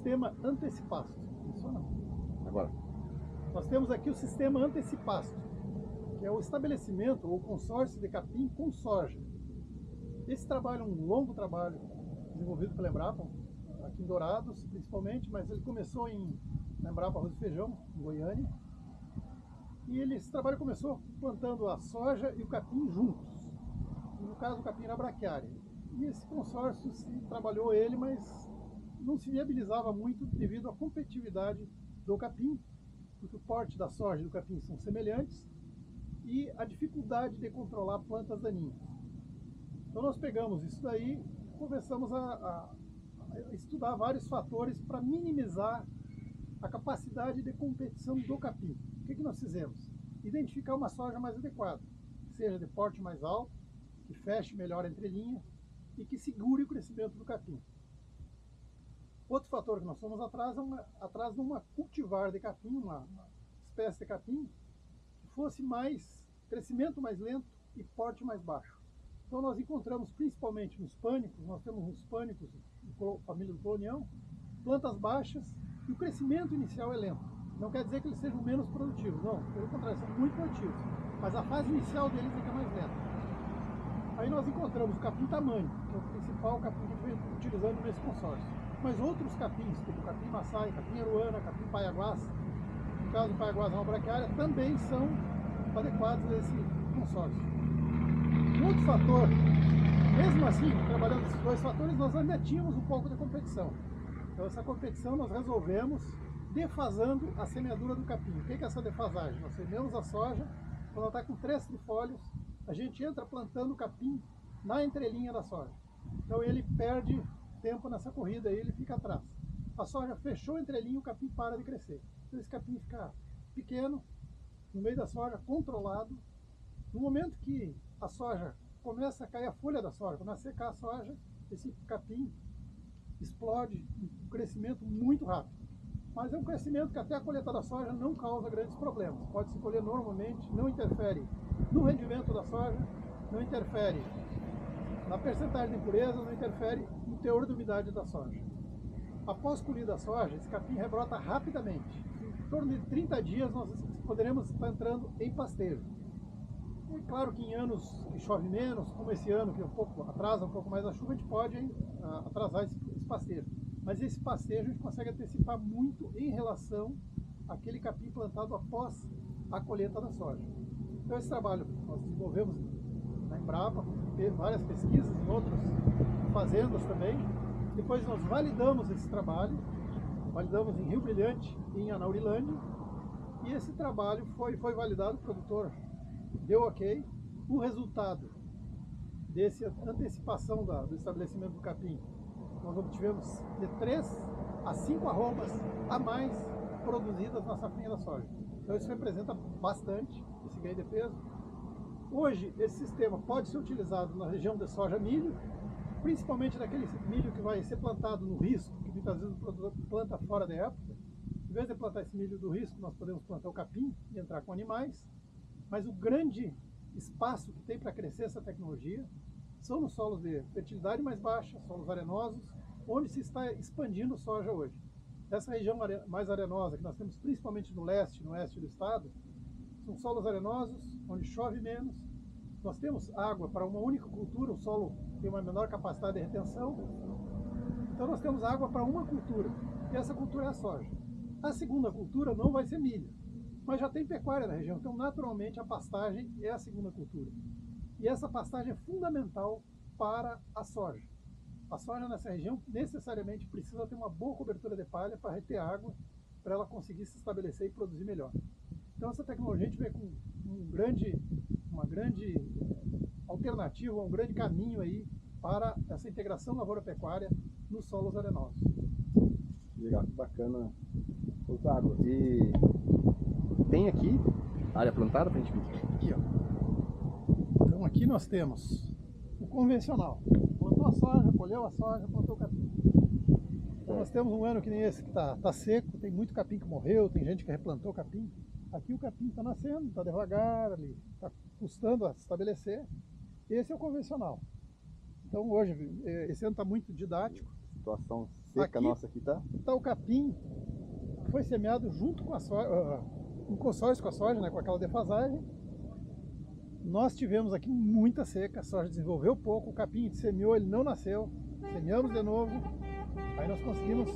sistema antecipasto. Funciona? Agora. Nós temos aqui o sistema antecipasto, que é o estabelecimento ou consórcio de capim com soja. Esse trabalho é um longo trabalho desenvolvido pela Embrapa, aqui em Dourados principalmente, mas ele começou na Embrapa Arroz e Feijão, em Goiânia. E esse trabalho começou plantando a soja e o capim juntos. E no caso o capim era braquiária. E esse consórcio trabalhou ele, mas não se viabilizava muito devido à competitividade do capim, porque o porte da soja e do capim são semelhantes, e a dificuldade de controlar plantas daninhas. Então nós pegamos isso daí e começamos a estudar vários fatores para minimizar a capacidade de competição do capim. O que nós fizemos? Identificar uma soja mais adequada, que seja de porte mais alto, que feche melhor a entrelinha e que segure o crescimento do capim. Outro fator que nós fomos atrás atrás de uma cultivar de capim, uma espécie de capim que fosse crescimento mais lento e porte mais baixo. Então nós encontramos principalmente nos pânicos, nós temos uns pânicos, família do colonião, plantas baixas e o crescimento inicial é lento. Não quer dizer que eles sejam menos produtivos, não, pelo contrário, são muito produtivos, mas a fase inicial deles é que é mais lenta. Aí nós encontramos o capim tamanho, que é o principal capim que a gente vem utilizando nesse consórcio. Mas outros capins, como o capim maçai, capim aruana, capim paiaguás, no caso do paiaguás é uma braquiária, também são adequados a esse consórcio. Um outro fator, mesmo assim, trabalhando esses dois fatores, nós ainda tínhamos um pouco de competição. Então essa competição nós resolvemos defasando a semeadura do capim. O que é essa defasagem? Nós semeamos a soja, quando ela está com 3 trifólios, a gente entra plantando o capim na entrelinha da soja. Então ele perde tempo nessa corrida e ele fica atrás. A soja fechou a entrelinha, o capim para de crescer. Então esse capim fica pequeno, no meio da soja, controlado. No momento que a soja começa a cair a folha da soja, começa a secar a soja, esse capim explode um crescimento muito rápido. Mas é um crescimento que até a colheita da soja não causa grandes problemas. Pode se colher normalmente, não interfere no rendimento da soja, não interfere na percentagem de impureza, não interfere no teor de umidade da soja. Após colhida a soja, esse capim rebrota rapidamente. Em torno de 30 dias nós poderemos estar entrando em pastejo. É claro que em anos que chove menos, como esse ano que atrasa um pouco mais a chuva, a gente pode atrasar esse pastejo. Mas esse pastejo a gente consegue antecipar muito em relação àquele capim plantado após a colheita da soja. Então esse trabalho nós desenvolvemos na Embrapa, várias pesquisas em outras fazendas também. Depois nós validamos esse trabalho, validamos em Rio Brilhante e em Anaurilândia. E esse trabalho foi validado, o produtor deu ok. O resultado dessa antecipação do estabelecimento do capim, nós obtivemos de 3 a 5 arrobas a mais produzidas na safrinha da soja. Então isso representa bastante esse ganho de peso. Hoje esse sistema pode ser utilizado na região de soja milho, principalmente naquele milho que vai ser plantado no risco, que muitas vezes o produtor planta fora da época. Em vez de plantar esse milho do risco, nós podemos plantar o capim e entrar com animais. Mas o grande espaço que tem para crescer essa tecnologia são nos solos de fertilidade mais baixa, solos arenosos, onde se está expandindo soja hoje. Essa região mais arenosa, que nós temos principalmente no leste e no oeste do estado, são solos arenosos, onde chove menos. Nós temos água para uma única cultura, o solo tem uma menor capacidade de retenção. Então nós temos água para uma cultura, e essa cultura é a soja. A segunda cultura não vai ser milho, mas já tem pecuária na região, então naturalmente a pastagem é a segunda cultura. E essa pastagem é fundamental para a soja. A soja nessa região necessariamente precisa ter uma boa cobertura de palha para reter água, para ela conseguir se estabelecer e produzir melhor. Então essa tecnologia a gente vê com uma grande alternativa, um grande caminho aí para essa integração lavoura-pecuária nos solos arenosos. Legal, que bacana. Thiago, e tem aqui área plantada para a gente ver? Aqui, ó. Então aqui nós temos o convencional. Plantou a soja, colheu a soja, plantou o capim. Então nós temos um ano que nem esse que tá seco, tem muito capim que morreu, tem gente que replantou o capim. Aqui o capim está nascendo, está devagar ali, está custando a se estabelecer. Esse é o convencional. Então hoje, esse ano está muito didático. Situação seca aqui, nossa aqui, tá? Tá o capim, que foi semeado junto com a soja, em consórcio com a soja, né, com aquela defasagem. Nós tivemos aqui muita seca, a soja desenvolveu pouco, o capim semeou, ele não nasceu, semeamos de novo, aí nós conseguimos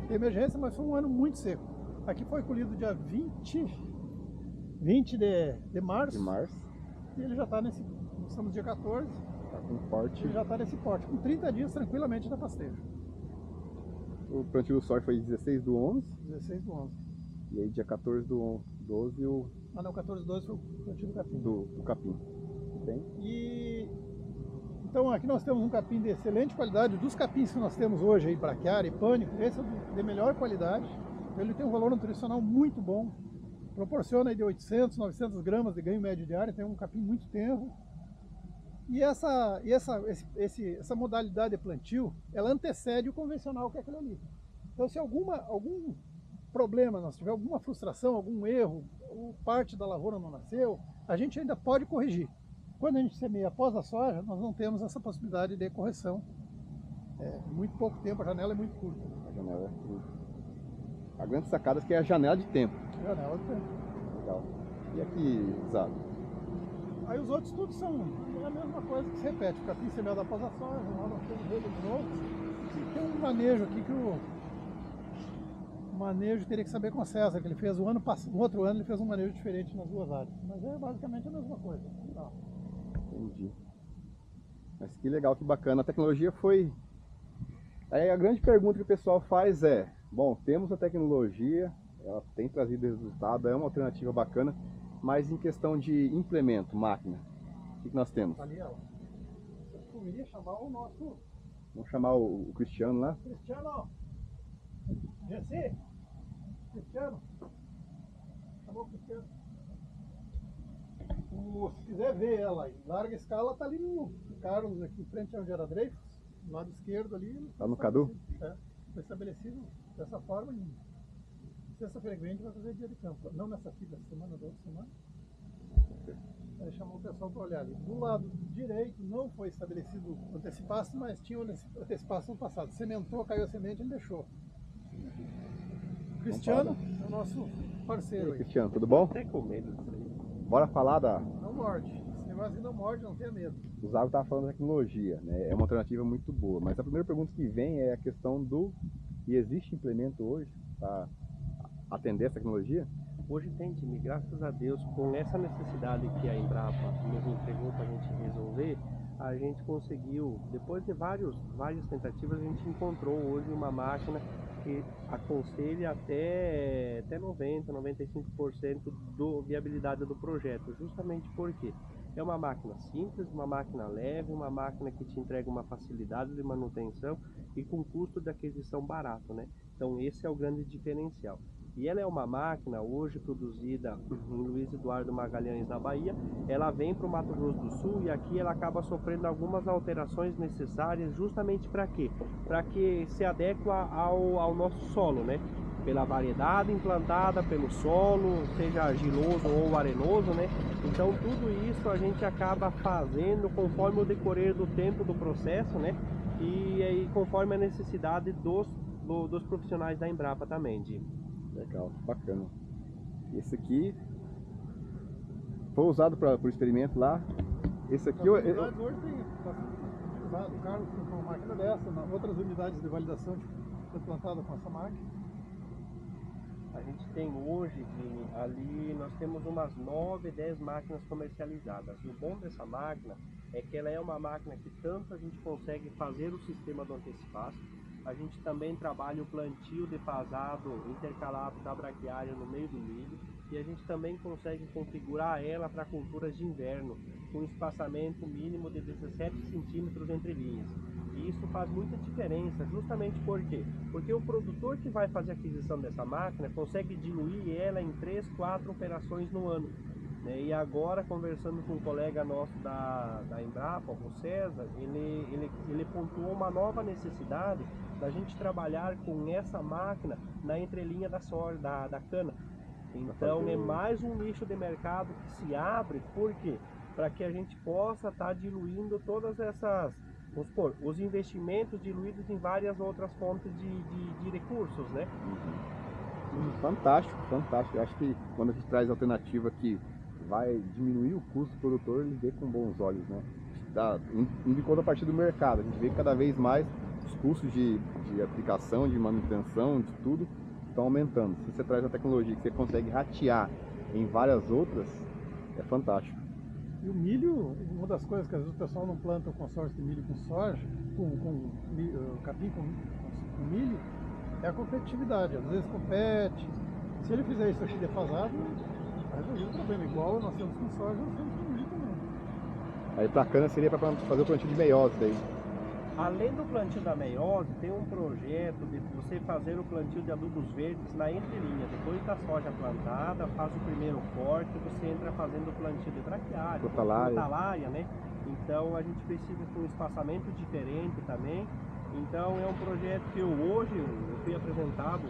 ter emergência, mas foi um ano muito seco. Aqui foi colhido dia 20 de março, e ele já está nesse, nós estamos dia 14, tá com porte. Ele já está nesse porte, com 30 dias tranquilamente na pastejo. O plantio do soja foi 16 do 11? 16 do 11. E aí dia 14 do 12 o... Ah não, 14 do 12 foi o plantio do capim. Do capim. Bem? E... Então aqui nós temos um capim de excelente qualidade. Dos capins que nós temos hoje, aí, braquiária e pânico, esse é de melhor qualidade. Ele tem um valor nutricional muito bom. Proporciona aí de 800, 900 gramas de ganho médio diário. Tem um capim muito tenro. E essa modalidade de plantio, ela antecede o convencional, que é aquele ali. Então se algum problema, nós tiver alguma frustração, algum erro, ou parte da lavoura não nasceu, a gente ainda pode corrigir. Quando a gente semeia após a soja, nós não temos essa possibilidade de correção. É muito pouco tempo, a janela é muito curta. A janela é curta. A grande sacada é que é a janela de tempo. Janela de tempo. Legal. E aqui, Zago? Aí os outros tudo são a mesma coisa que se repete. O capim semeado após a soja, lá nós temos ele de novo. Tem um manejo aqui que o manejo teria que saber com o César, que ele fez o ano passado, no outro ano ele fez um manejo diferente nas duas áreas. Mas é basicamente a mesma coisa. Tá. Entendi. Mas que legal, que bacana. A tecnologia foi... Aí a grande pergunta que o pessoal faz é, bom, temos a tecnologia, ela tem trazido resultado, é uma alternativa bacana, mas em questão de implemento, máquina, o que nós temos? Ali ela. Eu poderia chamar o nosso... Vamos chamar o Cristiano lá? Cristiano! Jesse! Cristiano! Chamou o Cristiano. Se quiser ver ela em larga escala, tá ali no Carlos, aqui em frente onde era Dreyfus, do lado esquerdo ali. Tá no Cadu? É, foi estabelecido dessa forma. Em sexta-feira que vem a gente vai fazer dia de campo. Não nessa aqui dessa semana, da outra semana. Aí chamou o pessoal para olhar ali. Do lado direito não foi estabelecido o antecipasto, mas tinha o antecipasto no passado. Sementou, caiu a semente, ele deixou. Cristiano é o nosso parceiro aí. Cristiano, tudo bom? Até com medo disso aí. Bora falar da... Não morde. Esse negócio que não morde, não tenha medo. O Zago estava falando da tecnologia, né? É uma alternativa muito boa, mas a primeira pergunta que vem é a questão do... E existe implemento hoje para atender essa tecnologia? Hoje tem, time, graças a Deus, com essa necessidade que a Embrapa nos entregou para a gente resolver, a gente conseguiu, depois de várias tentativas, a gente encontrou hoje uma máquina que aconselha até 90%, 95% da viabilidade do projeto, justamente porque é uma máquina simples, uma máquina leve, uma máquina que te entrega uma facilidade de manutenção e com custo de aquisição barato, né? Então esse é o grande diferencial. E ela é uma máquina hoje produzida em Luiz Eduardo Magalhães, na Bahia. Ela vem para o Mato Grosso do Sul e aqui ela acaba sofrendo algumas alterações necessárias justamente para quê? Para que se adequa ao nosso solo, né? Pela variedade implantada, pelo solo, seja argiloso ou arenoso, né? Então tudo isso a gente acaba fazendo conforme o decorrer do tempo do processo, né? E aí conforme a necessidade dos profissionais da Embrapa também, Di. Legal, bacana. Esse aqui foi usado por experimento lá. Esse aqui hoje tem bastante usado. O Carlos tem uma máquina dessa, outras unidades de validação foi plantada com essa máquina. A gente tem hoje, ali nós temos umas 9, 10 máquinas comercializadas. O bom dessa máquina é que ela é uma máquina que tanto a gente consegue fazer o sistema do antecipasto, a gente também trabalha o plantio defasado intercalado da braquiária no meio do milho e a gente também consegue configurar ela para culturas de inverno com espaçamento mínimo de 17 centímetros entre linhas. E isso faz muita diferença, justamente por quê? Porque o produtor que vai fazer a aquisição dessa máquina consegue diluir ela em 3, 4 operações no ano. E agora, conversando com um colega nosso da Embrapa, o César, ele pontuou uma nova necessidade da gente trabalhar com essa máquina na entrelinha da soja, da cana. Então é mais um nicho de mercado que se abre, por quê? Para que a gente possa estar diluindo todas vamos supor, os investimentos diluídos em várias outras fontes de recursos, né? Fantástico, fantástico. Eu acho que quando a gente traz alternativa que vai diminuir o custo do produtor, ele vê com bons olhos, né? Indo em contrapartida do mercado, a gente vê que cada vez mais os custos de aplicação, de manutenção, de tudo, estão aumentando. Se você traz uma tecnologia que você consegue ratear em várias outras, é fantástico. E o milho, uma das coisas que às vezes o pessoal não planta o consórcio de milho com soja, capim com milho, é a competitividade. Às vezes compete. Se ele fizer isso aqui defasado, vai resolver o problema. Igual nós temos com soja, nós temos com milho também. Aí pra cana seria para fazer o plantio de meiose daí. Além do plantio da meiose, tem um projeto de você fazer o plantio de adubos verdes na entrelinha. Depois da soja plantada, faz o primeiro corte, você entra fazendo o plantio de braquiária, frutalária, né? Então a gente precisa de um espaçamento diferente também. Então é um projeto que hoje eu fui apresentado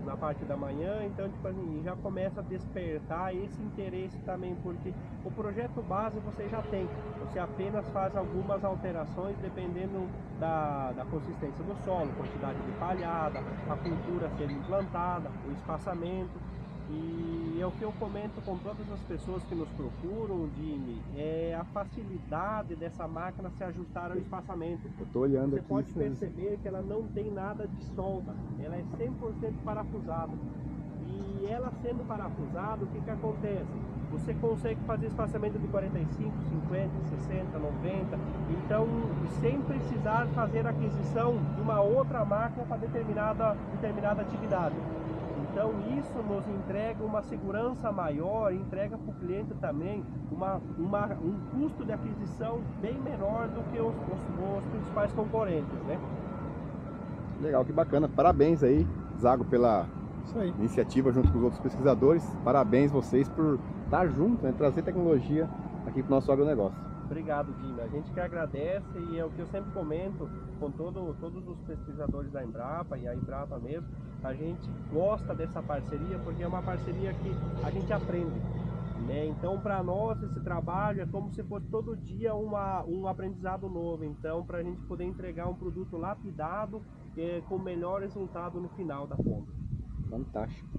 na parte da manhã, então tipo assim, já começa a despertar esse interesse também, porque o projeto base você já tem, você apenas faz algumas alterações dependendo da consistência do solo, quantidade de palhada, a cultura a ser implantada, o espaçamento. E é o que eu comento com todas as pessoas que nos procuram, Jimmy, é a facilidade dessa máquina se ajustar ao espaçamento. Eu tô olhando Você aqui. pode perceber que ela não tem nada de solda, ela é 100% parafusada. E ela sendo parafusada, o que acontece? Você consegue fazer espaçamento de 45, 50, 60, 90, então sem precisar fazer aquisição de uma outra máquina para determinada atividade. Então isso nos entrega uma segurança maior, entrega para o cliente também um custo de aquisição bem menor do que os principais concorrentes, né? Legal, que bacana. Parabéns aí, Zago, pela iniciativa junto com os outros pesquisadores. Parabéns vocês por estar junto, né, trazer tecnologia aqui para o nosso agronegócio. Obrigado, Jimmy. A gente que agradece e é o que eu sempre comento com todos os pesquisadores da Embrapa e a Embrapa mesmo. A gente gosta dessa parceria porque é uma parceria que a gente aprende, né? Então, para nós, esse trabalho é como se fosse todo dia um aprendizado novo. Então, para a gente poder entregar um produto lapidado com o melhor resultado no final da conta. Fantástico.